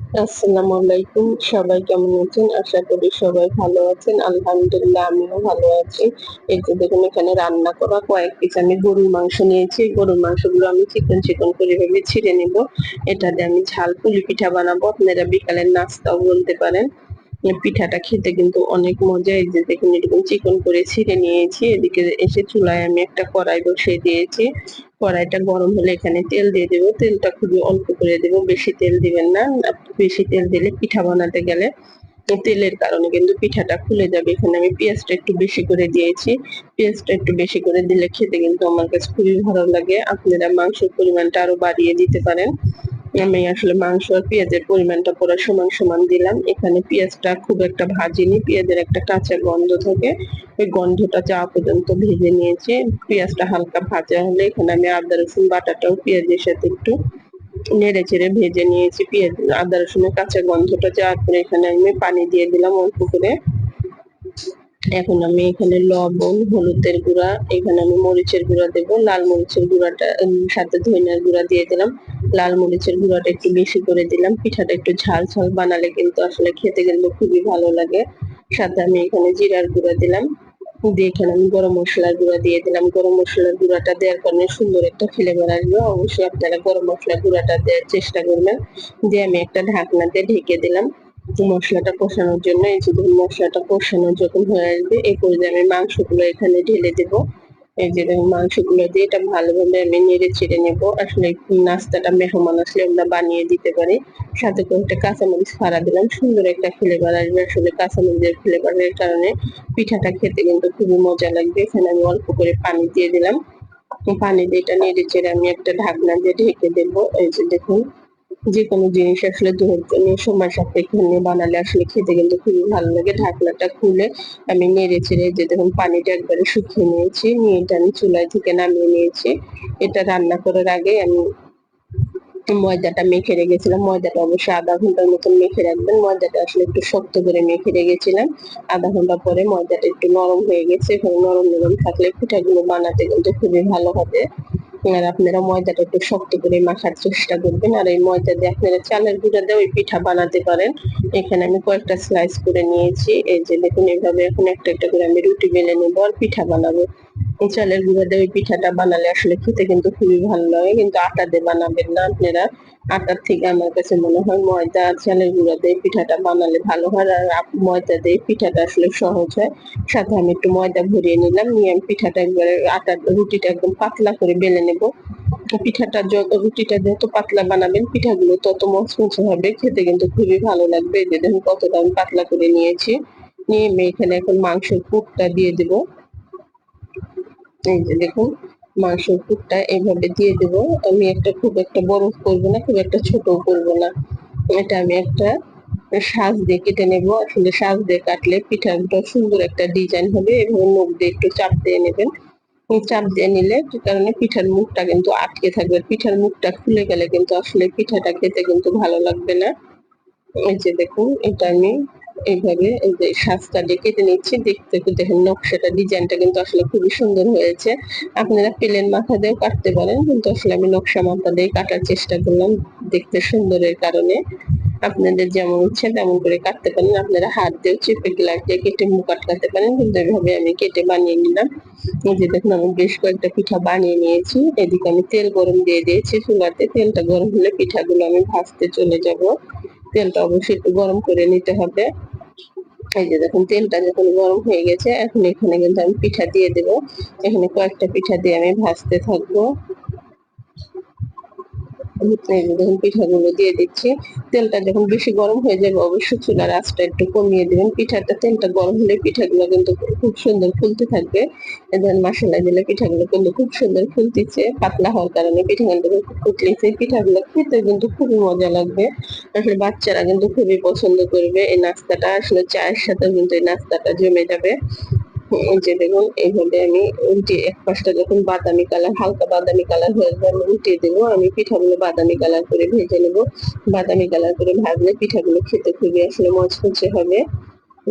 আসসালামু আলাইকুম। সবাই কেমন আছেন? আশা করি সবাই ভালো আছেন। আলহামদুলিল্লাহ আমিও ভালো আছি। এই যে দেখুন এখানে রান্না করা কয়েক পিস আমি গরুর মাংস নিয়েছি। গরুর মাংসগুলো আমি চিকন চিকন করে এভাবে ছিঁড়ে নিব। এটা দিয়ে আমি ঝাল পুলি পিঠা বানাবো। আপনারা বিকালের নাস্তাও বলতে পারেন। পিঠাটা খেতে কিন্তু অনেক মজা। এই যে দেখুন এরকম চিকন করে ছিঁড়ে নিয়েছি। এদিকে এসে চুলায় আমি একটা কড়াই বসিয়ে দিয়েছি। কড়াইটা গরম হলে এখানে তেল দিয়ে দেবো। তেলটা খুবই অল্প করে দেবো, বেশি তেল দিবেন না। বেশি তেল দিলে পিঠা বানাতে গেলে তেলের কারণে কিন্তু পিঠাটা খুলে যাবে। এখানে আমি পেঁয়াজটা একটু বেশি করে দিয়েছি। পেঁয়াজটা একটু বেশি করে দিলে খেতে কিন্তু আমার কাছে খুবই ভালো লাগে। আপনারা মাংসের পরিমাণটা আরো বাড়িয়ে দিতে পারেন। আমি আসলে মাংস আর পেঁয়াজের পরিমাণটা পুরো সমান সমান দিলাম। এখানে পেঁয়াজটা খুব একটা ভাজিনি, পেঁয়াজের একটা কাঁচা গন্ধ থাকে, ওই গন্ধটা যাওয়া পর্যন্ত ভেজে নিয়েছি। পেঁয়াজটা হালকা ভাজা হলে এখানে আমি আদা রসুন বাটাটাও পেঁয়াজের সাথে একটু নেড়ে চেড়ে ভেজে নিয়েছি। পেঁয়াজ আদা রসুনের কাঁচা গন্ধটা যাওয়ার পরে এখানে আমি পানি দিয়ে দিলাম অল্প করে। এখন আমি এখানে লবণ, হলুদের গুঁড়া, এখানে আমি মরিচের গুঁড়া দেবো। লাল মরিচের গুঁড়াটা সাথে ধনিয়ার গুঁড়া দিয়ে দিলাম। লাল মরিচের গুঁড়াটা একটু বেশি করে দিলাম। পিঠাটা একটু ঝাল ঝাল বানালে কিন্তু আসলে খেতে কিন্তু খুবই ভালো লাগে। সাথে আমি এখানে জিরার গুঁড়া দিলাম। দিয়ে এখানে আমি গরম মসলার গুঁড়া দিয়ে দিলাম। গরম মসলার গুঁড়াটা দেওয়ার কারণে সুন্দর একটা ফ্লেভার আসবে। অবশ্যই আপনারা গরম মসলার গুঁড়াটা দেওয়ার চেষ্টা করবেন। দিয়ে আমি একটা ঢাকনা দিয়ে ঢেকে দিলাম মশলাটা কষানোর জন্য। এই যে দেখুন মশলাটা কষানো যখন হয়ে আসবে এই পর্যায়ে আমি মাংসগুলো এখানে ঢেলে দেব। এই যে দেখুন মাংসগুলো দিয়ে এটা ভালোভাবে আমি নেড়ে চেড়ে নেব। আসলে এই নাস্তাটা মেহমান আসলে আমরা বানিয়ে দিতে পারি। সাথে করে একটা কাঁচামরিচ ফাড়া দিলাম, সুন্দর একটা ফ্লেভার আসবে। আসলে কাঁচামরিচের ফ্লেভারের কারণে পিঠাটা খেতে কিন্তু খুবই মজা লাগবে। এখানে আমি অল্প করে পানি দিয়ে দিলাম। পানি দিয়ে এটা নেড়ে চেড়ে আমি একটা ঢাকনা দিয়ে ঢেকে দেবো। এই যে দেখুন যেকোনো জিনিস আসলে ধৈর্য নিয়ে সময় সাপেক্ষ নিয়ে বানালে আসলে খেতে কিন্তু খুবই ভালো লাগে। ঢাকনাটা খুলে আমি নেড়ে চেড়ে যে দেখুন পানিটা একবারে শুকিয়ে নিয়েছি, নিয়ে এটা আমি চুলায় থেকে নামিয়ে নিয়েছি। এটা রান্না করার আগে আমি ময়দাটা মেখে রেখেছিলাম। ময়দাটা অবশ্যই ০.৫ ঘন্টার মতন মেখে রাখবেন। ময়দাটা আসলে একটু শক্ত করে মেখে রেখেছিলাম। ০.৫ ঘন্টা পরে ময়দাটা একটু নরম হয়ে গেছে। এখানে নরম নরম থাকলে পিঠাগুলো বানাতে কিন্তু খুবই ভালো হবে। আর আপনারা ময়দাটা একটু শক্ত করে মাখার চেষ্টা করবেন। আর এই ময়দা দিয়ে আপনারা চালের গুঁড়া দিয়ে ওই পিঠা বানাতে পারেন। এখানে আমি কয়েকটা স্লাইস করে নিয়েছি। এই যে দেখুন এভাবে এখন একটা একটা করে আমি রুটি বেলে নেবো আর পিঠা বানাবো। এই চালের গুঁড়া দিয়ে ওই পিঠাটা বানালে আসলে খেতে কিন্তু খুবই ভালো লাগে। কিন্তু আটা দিয়ে বানাবেন না আপনারা। আটার থেকে আমার কাছে মনে হয় ময়দা আর চালের গুঁড়া দিয়ে পিঠাটা বানালে ভালো হয়। আর ময়দা দিয়ে পিঠাটা আসলে সহজ হয়। সাথে আমি একটু ময়দা ভরিয়ে নিলাম। নিয়ে আমি পিঠাটা একবারে আটার রুটিটা একদম পাতলা করে বেলে নেব। পিঠাটা রুটিটা যত পাতলা বানাবেন পিঠাগুলো তত মচমচে হবে। খেতে কিন্তু খুবই ভালো লাগবে। এই যে দেখুন কতটা আমি পাতলা করে নিয়েছি। নিয়ে আমি এখানে এখন মাংসের পুরটা দিয়ে দেব। এই যে দেখুন মাংসের পুরটা এভাবে দিয়ে দেব। আমি একটা খুব একটা বড় করবো না, খুব একটা ছোটও করবো না। এটা আমি একটা সাজ দিয়ে কেটে নেব। আসলে সাজ দিয়ে কাটলে পিঠাটা সুন্দর একটা ডিজাইন হবে। এভাবে নখ দিয়ে একটু চাপ দিয়ে নেবেন। চাপ দিয়ে নিলে কারণে পিঠার মুখটা কিন্তু আটকে থাকবে। পিঠার মুখটা খুলে গেলে কিন্তু আসলে পিঠাটা খেতে কিন্তু ভালো লাগবে না। এই যে দেখুন এটা আমি এইভাবে এই যে সাজটা দিয়ে কেটে নিচ্ছি। দেখতে দেখুন নকশাটা ডিজাইনটা কিন্তু আসলে খুবই সুন্দর হয়েছে। আপনারা প্লেন মাথা দিয়েও কাটতে পারেন, কিন্তু আসলে আমি নকশা মাথা দিয়ে কাটার চেষ্টা করলাম দেখতে সুন্দরের কারণে। আপনাদের যেমন ইচ্ছে তেমন করে কাটতে পারেন। আপনারা হাত দিয়েও চেপে গ্লাস দিয়ে কেটে মুখ আটকাতে পারেন, কিন্তু এভাবে আমি কেটে বানিয়ে নিলাম। এই যে দেখুন আমি বেশ কয়েকটা পিঠা বানিয়ে নিয়েছি। এদিকে আমি তেল গরম দিয়ে দিয়েছি চুলাতে। তেলটা গরম হলে পিঠাগুলো আমি ভাজতে চলে যাব। তেলটা অবশ্যই একটু গরম করে নিতে হবে। এই যে দেখুন তেলটা যখন গরম হয়ে গেছে এখন এখানে কিন্তু আমি পিঠা দিয়ে দেব। এখানে কয়েকটা পিঠা দিয়ে আমি ভাজতে থাকবো। এই যে দেখুন পিঠাগুলো দিয়ে দিচ্ছি। তেলটা যখন বেশি গরম হয়ে যাবে অবশ্যই চুলার আঁচটা একটু কমিয়ে দিবেন। তেলটা গরম হলে পিঠাগুলো কিন্তু খুব সুন্দর ফুলতে থাকবে। এই ধরেন মশলা দিলে পিঠাগুলো কিন্তু খুব সুন্দর ফুলতেছে। পাতলা হওয়ার কারণে পিঠা কিন্তু ফুটলেছে। পিঠাগুলো খেতে কিন্তু খুবই মজা লাগবে। আসলে বাচ্চারা কিন্তু খুবই পছন্দ করবে এই নাস্তাটা। আসলে চায়ের সাথেও কিন্তু এই নাস্তাটা জমে যাবে। এই যে দেখুন এইভাবে আমি উল্টিয়ে এক পাশটা যখন বাদামি কালার, হালকা বাদামি কালার হয়ে যাবে আমি উল্টিয়ে দেবো। আমি পিঠাগুলো বাদামি কালার করে ভেজে নেব। বাদামি কালার করে ভাজলে পিঠাগুলো খেতে খুবই আসলে মচমচে হবে।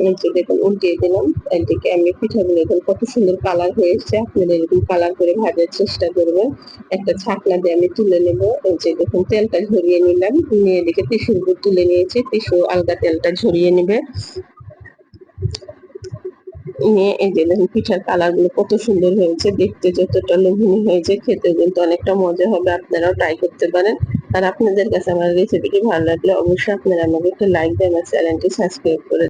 এই যে দেখুন উল্টিয়ে দিলাম। একদিকে আমি পিঠাগুলো দেখুন কত সুন্দর কালার হয়ে এসছে। আপনারা এরকম কালার করে ভাজার চেষ্টা করবেন। একটা ছাকনা দিয়ে আমি তুলে নেব। এই যে দেখুন তেলটা ঝরিয়ে নিলাম। নিয়ে এদিকে টিস্যুর উপর তুলে নিয়েছি। টিস্যু আলগা তেলটা ঝরিয়ে নিবে। নিয়ে এই যে দেখুন পিঠার কালার গুলো কত সুন্দর হয়েছে। দেখতে যতটা লোভনীয় হয়েছে খেতেও কিন্তু অনেকটা মজা হবে। আপনারাও ট্রাই করতে পারেন। আর আপনাদের কাছে আমার রেসিপিটি ভালো লাগলে অবশ্যই আপনারা আমাকে একটা লাইক দিয়ে আমার চ্যানেলটি সাবস্ক্রাইব করে